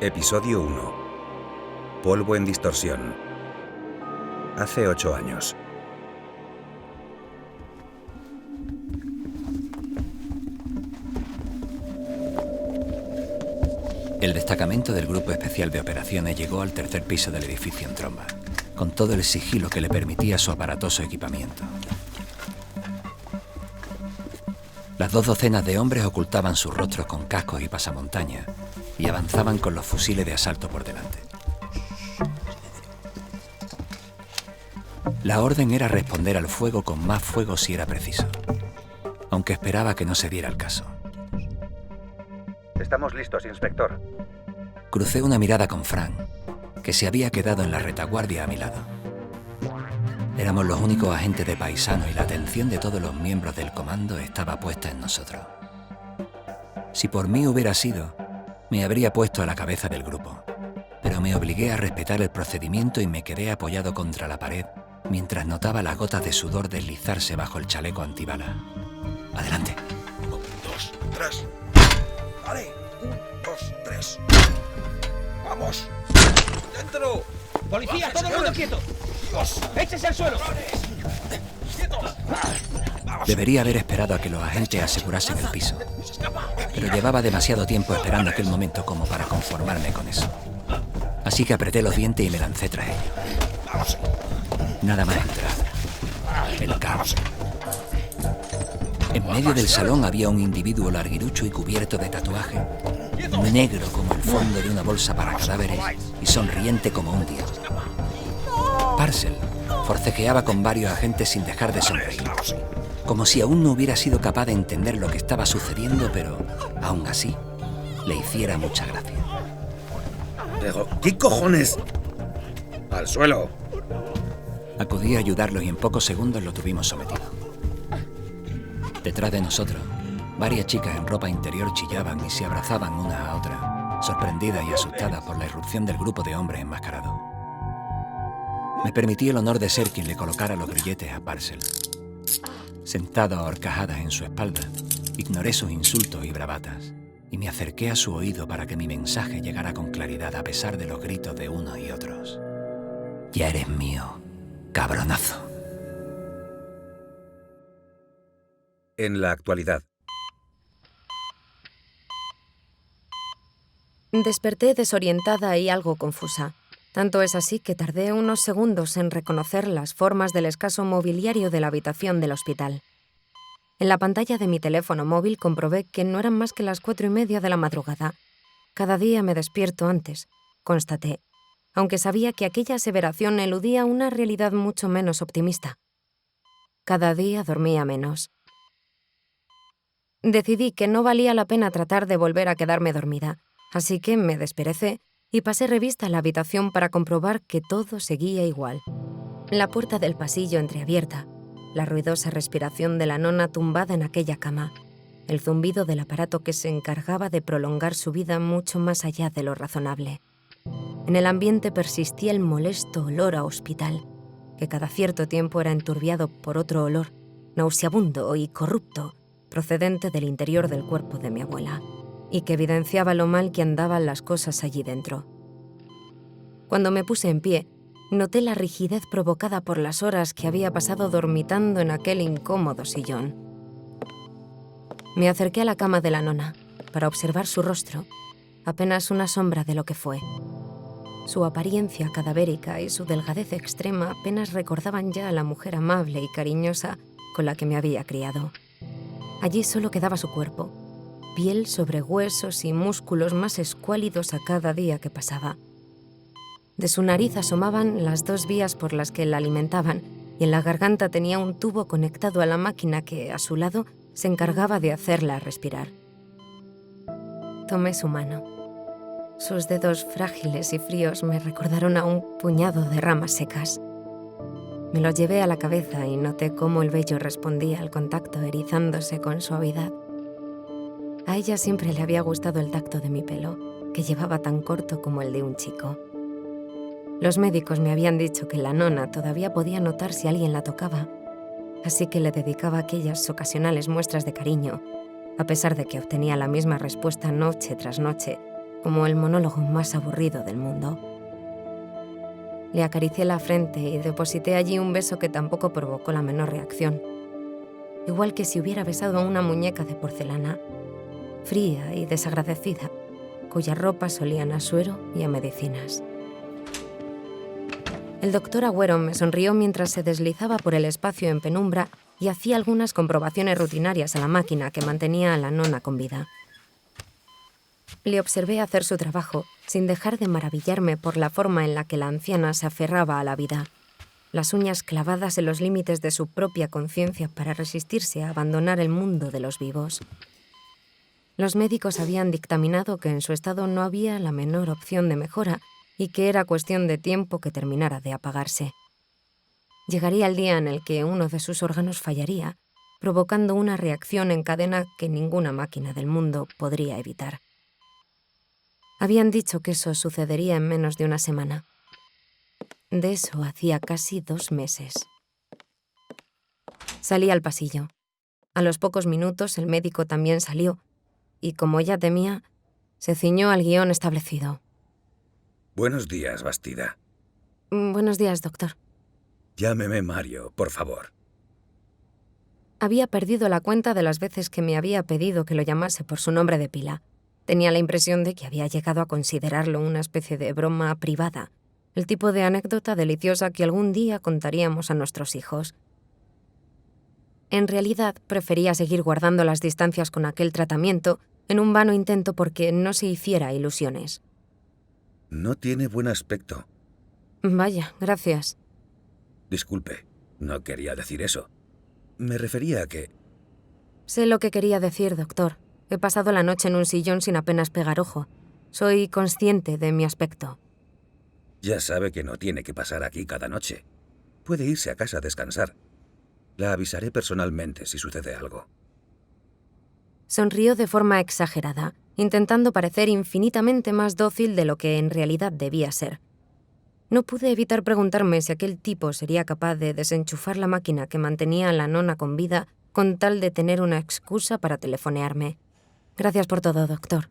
Episodio 1. Polvo en distorsión. Hace 8 años. El destacamento del Grupo Especial de Operaciones llegó al tercer piso del edificio en tromba, con todo el sigilo que le permitía su aparatoso equipamiento. Las 2 docenas de hombres ocultaban sus rostros con cascos y pasamontañas y avanzaban con los fusiles de asalto por delante. La orden era responder al fuego con más fuego si era preciso, aunque esperaba que no se diera el caso. Estamos listos, inspector. Crucé una mirada con Frank, que se había quedado en la retaguardia a mi lado. Éramos los únicos agentes de paisano y la atención de todos los miembros del comando estaba puesta en nosotros. Si por mí hubiera sido, me habría puesto a la cabeza del grupo, pero me obligué a respetar el procedimiento y me quedé apoyado contra la pared mientras notaba las gotas de sudor deslizarse bajo el chaleco antibala. Adelante. 1, 2, 3. Vale. 1, 2, 3. ¡Vamos! ¡Dentro! ¡Policía, todo el mundo quieto! ¡Dios! ¡Échese al suelo! ¡Quietos! ¡Vamos! Debería haber esperado a que los agentes asegurasen el piso, pero llevaba demasiado tiempo esperando aquel momento como para conformarme con eso. Así que apreté los dientes y me lancé tras ellos. ¡Vamos! Nada más entrar. El caos. En medio del salón había un individuo larguirucho y cubierto de tatuaje, negro como el fondo de una bolsa para cadáveres y sonriente como un dios. Parcel forcejeaba con varios agentes sin dejar de sonreír, como si aún no hubiera sido capaz de entender lo que estaba sucediendo, pero aún así le hiciera mucha gracia. Pero, ¿qué cojones? ¡Al suelo! Acudí a ayudarlo y en pocos segundos lo tuvimos sometido. Detrás de nosotros, varias chicas en ropa interior chillaban y se abrazaban unas a otras, sorprendidas y asustadas por la irrupción del grupo de hombres enmascarados. Me permití el honor de ser quien le colocara los grilletes a Parcel. Sentado a horcajadas en su espalda, ignoré sus insultos y bravatas y me acerqué a su oído para que mi mensaje llegara con claridad a pesar de los gritos de unos y otros. Ya eres mío, cabronazo. En la actualidad. Desperté desorientada y algo confusa. Tanto es así que tardé unos segundos en reconocer las formas del escaso mobiliario de la habitación del hospital. En la pantalla de mi teléfono móvil comprobé que no eran más que las 4:30 de la madrugada. Cada día me despierto antes, constaté, aunque sabía que aquella aseveración eludía una realidad mucho menos optimista. Cada día dormía menos. Decidí que no valía la pena tratar de volver a quedarme dormida, así que me desperecé y pasé revista a la habitación para comprobar que todo seguía igual. La puerta del pasillo entreabierta, la ruidosa respiración de la nona tumbada en aquella cama, el zumbido del aparato que se encargaba de prolongar su vida mucho más allá de lo razonable. En el ambiente persistía el molesto olor a hospital, que cada cierto tiempo era enturbiado por otro olor, nauseabundo y corrupto, procedente del interior del cuerpo de mi abuela, y que evidenciaba lo mal que andaban las cosas allí dentro. Cuando me puse en pie, noté la rigidez provocada por las horas que había pasado dormitando en aquel incómodo sillón. Me acerqué a la cama de la nona para observar su rostro, apenas una sombra de lo que fue. Su apariencia cadavérica y su delgadez extrema apenas recordaban ya a la mujer amable y cariñosa con la que me había criado. Allí solo quedaba su cuerpo, piel sobre huesos y músculos más escuálidos a cada día que pasaba. De su nariz asomaban las 2 vías por las que la alimentaban y en la garganta tenía un tubo conectado a la máquina que, a su lado, se encargaba de hacerla respirar. Tomé su mano. Sus dedos frágiles y fríos me recordaron a un puñado de ramas secas. Me lo llevé a la cabeza y noté cómo el vello respondía al contacto erizándose con suavidad. A ella siempre le había gustado el tacto de mi pelo, que llevaba tan corto como el de un chico. Los médicos me habían dicho que la nona todavía podía notar si alguien la tocaba, así que le dedicaba aquellas ocasionales muestras de cariño, a pesar de que obtenía la misma respuesta noche tras noche, como el monólogo más aburrido del mundo. Le acaricié la frente y deposité allí un beso que tampoco provocó la menor reacción. Igual que si hubiera besado a una muñeca de porcelana, fría y desagradecida, cuyas ropas olían a suero y a medicinas. El doctor Agüero me sonrió mientras se deslizaba por el espacio en penumbra y hacía algunas comprobaciones rutinarias a la máquina que mantenía a la nona con vida. Le observé hacer su trabajo, sin dejar de maravillarme por la forma en la que la anciana se aferraba a la vida, las uñas clavadas en los límites de su propia conciencia para resistirse a abandonar el mundo de los vivos. Los médicos habían dictaminado que en su estado no había la menor opción de mejora y que era cuestión de tiempo que terminara de apagarse. Llegaría el día en el que uno de sus órganos fallaría, provocando una reacción en cadena que ninguna máquina del mundo podría evitar. Habían dicho que eso sucedería en menos de una semana. De eso hacía casi 2 meses. Salí al pasillo. A los pocos minutos el médico también salió y, como ella temía, se ciñó al guión establecido. Buenos días, Bastida. Buenos días, doctor. Llámeme Mario, por favor. Había perdido la cuenta de las veces que me había pedido que lo llamase por su nombre de pila. Tenía la impresión de que había llegado a considerarlo una especie de broma privada, el tipo de anécdota deliciosa que algún día contaríamos a nuestros hijos. En realidad, prefería seguir guardando las distancias con aquel tratamiento en un vano intento porque no se hiciera ilusiones. No tiene buen aspecto. Vaya, gracias. Disculpe, no quería decir eso. Me refería a que... Sé lo que quería decir, doctor. He pasado la noche en un sillón sin apenas pegar ojo. Soy consciente de mi aspecto. Ya sabe que no tiene que pasar aquí cada noche. Puede irse a casa a descansar. La avisaré personalmente si sucede algo. Sonrió de forma exagerada, intentando parecer infinitamente más dócil de lo que en realidad debía ser. No pude evitar preguntarme si aquel tipo sería capaz de desenchufar la máquina que mantenía a la nona con vida con tal de tener una excusa para telefonearme. Gracias por todo, doctor.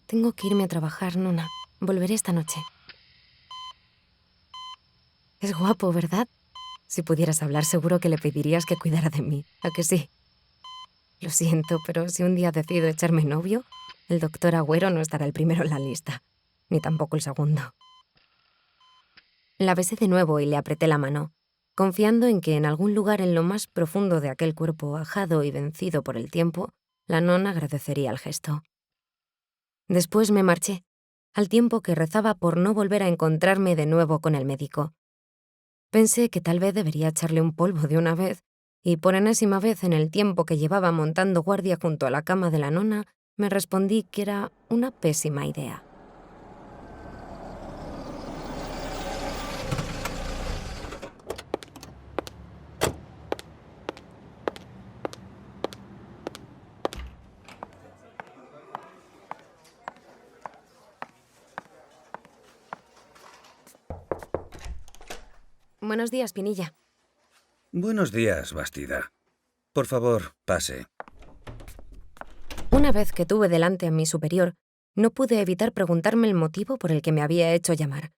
Tengo que irme a trabajar, nona. Volveré esta noche. Es guapo, ¿verdad? Si pudieras hablar, seguro que le pedirías que cuidara de mí. ¿A que sí? Lo siento, pero si un día decido echarme novio, el doctor Agüero no estará el primero en la lista, ni tampoco el segundo. La besé de nuevo y le apreté la mano, confiando en que en algún lugar en lo más profundo de aquel cuerpo ajado y vencido por el tiempo, la nona agradecería el gesto. Después me marché, al tiempo que rezaba por no volver a encontrarme de nuevo con el médico. Pensé que tal vez debería echarle un polvo de una vez, y por enésima vez en el tiempo que llevaba montando guardia junto a la cama de la nona, me respondí que era una pésima idea. Buenos días, Pinilla. Buenos días, Bastida. Por favor, pase. Una vez que tuve delante a mi superior, no pude evitar preguntarme el motivo por el que me había hecho llamar.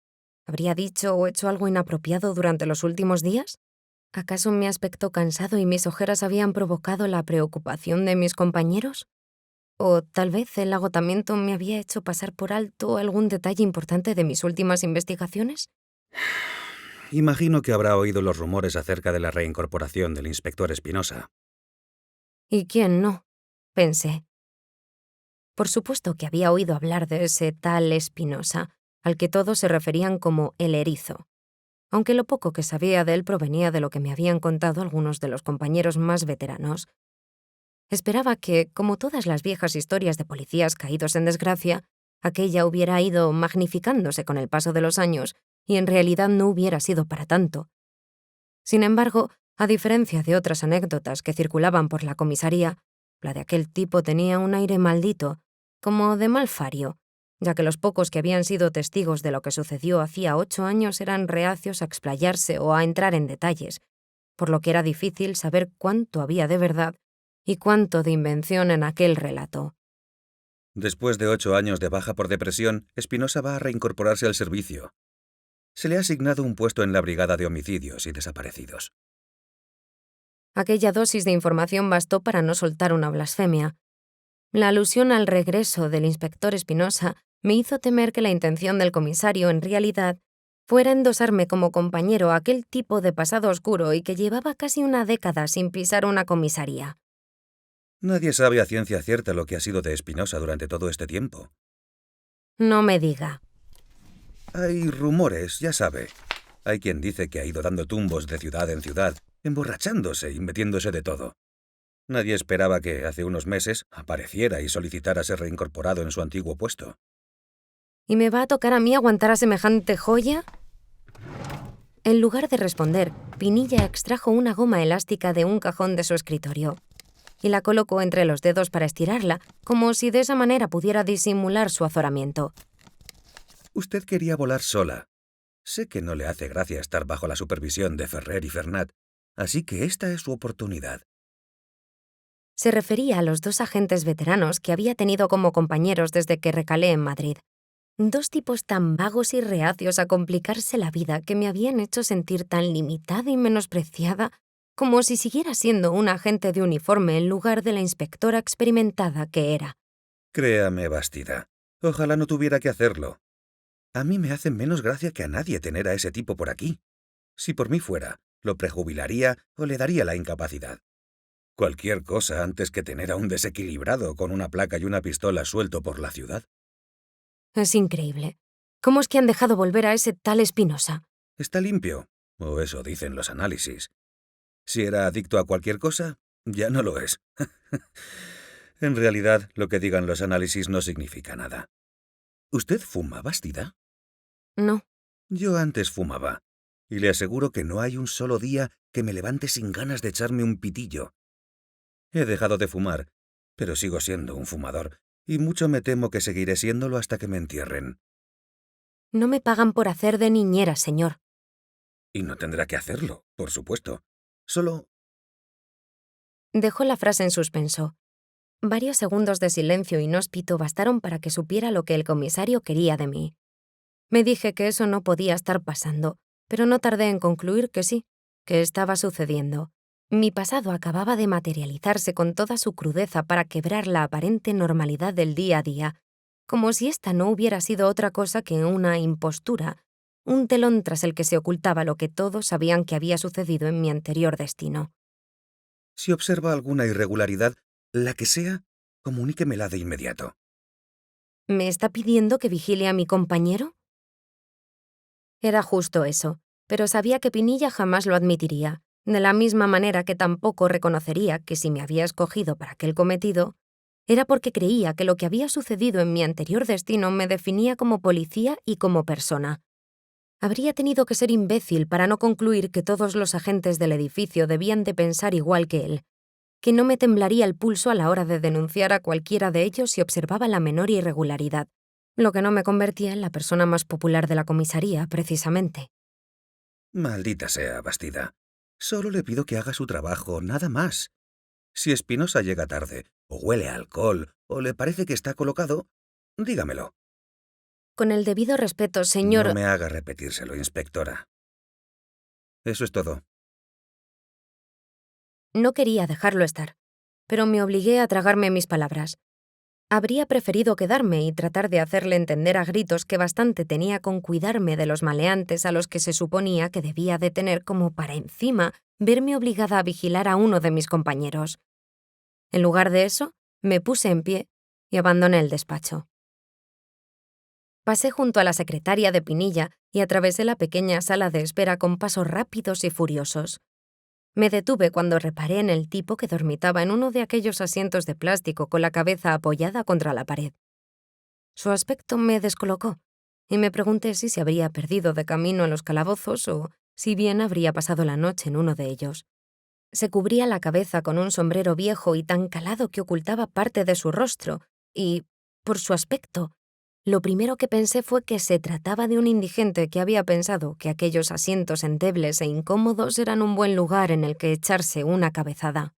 ¿Habría dicho o hecho algo inapropiado durante los últimos días? ¿Acaso mi aspecto cansado y mis ojeras habían provocado la preocupación de mis compañeros? ¿O tal vez el agotamiento me había hecho pasar por alto algún detalle importante de mis últimas investigaciones? Imagino que habrá oído los rumores acerca de la reincorporación del inspector Espinosa. ¿Y quién no? Pensé. Por supuesto que había oído hablar de ese tal Espinosa, al que todos se referían como el Erizo, aunque lo poco que sabía de él provenía de lo que me habían contado algunos de los compañeros más veteranos. Esperaba que, como todas las viejas historias de policías caídos en desgracia, aquella hubiera ido magnificándose con el paso de los años y en realidad no hubiera sido para tanto. Sin embargo, a diferencia de otras anécdotas que circulaban por la comisaría, la de aquel tipo tenía un aire maldito, como de malfario, ya que los pocos que habían sido testigos de lo que sucedió hacía 8 años eran reacios a explayarse o a entrar en detalles, por lo que era difícil saber cuánto había de verdad y cuánto de invención en aquel relato. Después de 8 años de baja por depresión, Espinosa va a reincorporarse al servicio. Se le ha asignado un puesto en la Brigada de Homicidios y Desaparecidos. Aquella dosis de información bastó para no soltar una blasfemia. La alusión al regreso del inspector Espinosa me hizo temer que la intención del comisario, en realidad, fuera endosarme como compañero a aquel tipo de pasado oscuro y que llevaba casi una década sin pisar una comisaría. Nadie sabe a ciencia cierta lo que ha sido de Espinosa durante todo este tiempo. No me diga. Hay rumores, ya sabe. Hay quien dice que ha ido dando tumbos de ciudad en ciudad, emborrachándose y metiéndose de todo. Nadie esperaba que, hace unos meses, apareciera y solicitara ser reincorporado en su antiguo puesto. ¿Y me va a tocar a mí aguantar a semejante joya? En lugar de responder, Pinilla extrajo una goma elástica de un cajón de su escritorio y la colocó entre los dedos para estirarla, como si de esa manera pudiera disimular su azoramiento. Usted quería volar sola. Sé que no le hace gracia estar bajo la supervisión de Ferrer y Fernat, así que esta es su oportunidad. Se refería a los 2 agentes veteranos que había tenido como compañeros desde que recalé en Madrid. 2 tipos tan vagos y reacios a complicarse la vida que me habían hecho sentir tan limitada y menospreciada como si siguiera siendo un agente de uniforme en lugar de la inspectora experimentada que era. Créame, Bastida, ojalá no tuviera que hacerlo. A mí me hace menos gracia que a nadie tener a ese tipo por aquí. Si por mí fuera, lo prejubilaría o le daría la incapacidad. Cualquier cosa antes que tener a un desequilibrado con una placa y una pistola suelto por la ciudad. Es increíble. ¿Cómo es que han dejado volver a ese tal Espinosa? Está limpio, o eso dicen los análisis. Si era adicto a cualquier cosa, ya no lo es. En realidad, lo que digan los análisis no significa nada. ¿Usted fuma, Bastida? No. Yo antes fumaba, y le aseguro que no hay un solo día que me levante sin ganas de echarme un pitillo. He dejado de fumar, pero sigo siendo un fumador, y mucho me temo que seguiré siéndolo hasta que me entierren. No me pagan por hacer de niñera, señor. Y no tendrá que hacerlo, por supuesto. Solo... Dejó la frase en suspenso. Varios segundos de silencio inhóspito bastaron para que supiera lo que el comisario quería de mí. Me dije que eso no podía estar pasando, pero no tardé en concluir que sí, que estaba sucediendo. Mi pasado acababa de materializarse con toda su crudeza para quebrar la aparente normalidad del día a día, como si esta no hubiera sido otra cosa que una impostura, un telón tras el que se ocultaba lo que todos sabían que había sucedido en mi anterior destino. Si observa alguna irregularidad, la que sea, comuníquemela de inmediato. ¿Me está pidiendo que vigile a mi compañero? Era justo eso, pero sabía que Pinilla jamás lo admitiría, de la misma manera que tampoco reconocería que si me había escogido para aquel cometido, era porque creía que lo que había sucedido en mi anterior destino me definía como policía y como persona. Habría tenido que ser imbécil para no concluir que todos los agentes del edificio debían de pensar igual que él, que no me temblaría el pulso a la hora de denunciar a cualquiera de ellos si observaba la menor irregularidad, lo que no me convertía en la persona más popular de la comisaría, precisamente. Maldita sea, Bastida. Solo le pido que haga su trabajo, nada más. Si Espinosa llega tarde, o huele a alcohol, o le parece que está colocado, dígamelo. Con el debido respeto, señor... No me haga repetírselo, inspectora. Eso es todo. No quería dejarlo estar, pero me obligué a tragarme mis palabras. Habría preferido quedarme y tratar de hacerle entender a gritos que bastante tenía con cuidarme de los maleantes a los que se suponía que debía de tener como para encima verme obligada a vigilar a uno de mis compañeros. En lugar de eso, me puse en pie y abandoné el despacho. Pasé junto a la secretaria de Pinilla y atravesé la pequeña sala de espera con pasos rápidos y furiosos. Me detuve cuando reparé en el tipo que dormitaba en uno de aquellos asientos de plástico con la cabeza apoyada contra la pared. Su aspecto me descolocó, y me pregunté si se habría perdido de camino en los calabozos o si bien habría pasado la noche en uno de ellos. Se cubría la cabeza con un sombrero viejo y tan calado que ocultaba parte de su rostro, y, por su aspecto, lo primero que pensé fue que se trataba de un indigente que había pensado que aquellos asientos endebles e incómodos eran un buen lugar en el que echarse una cabezada.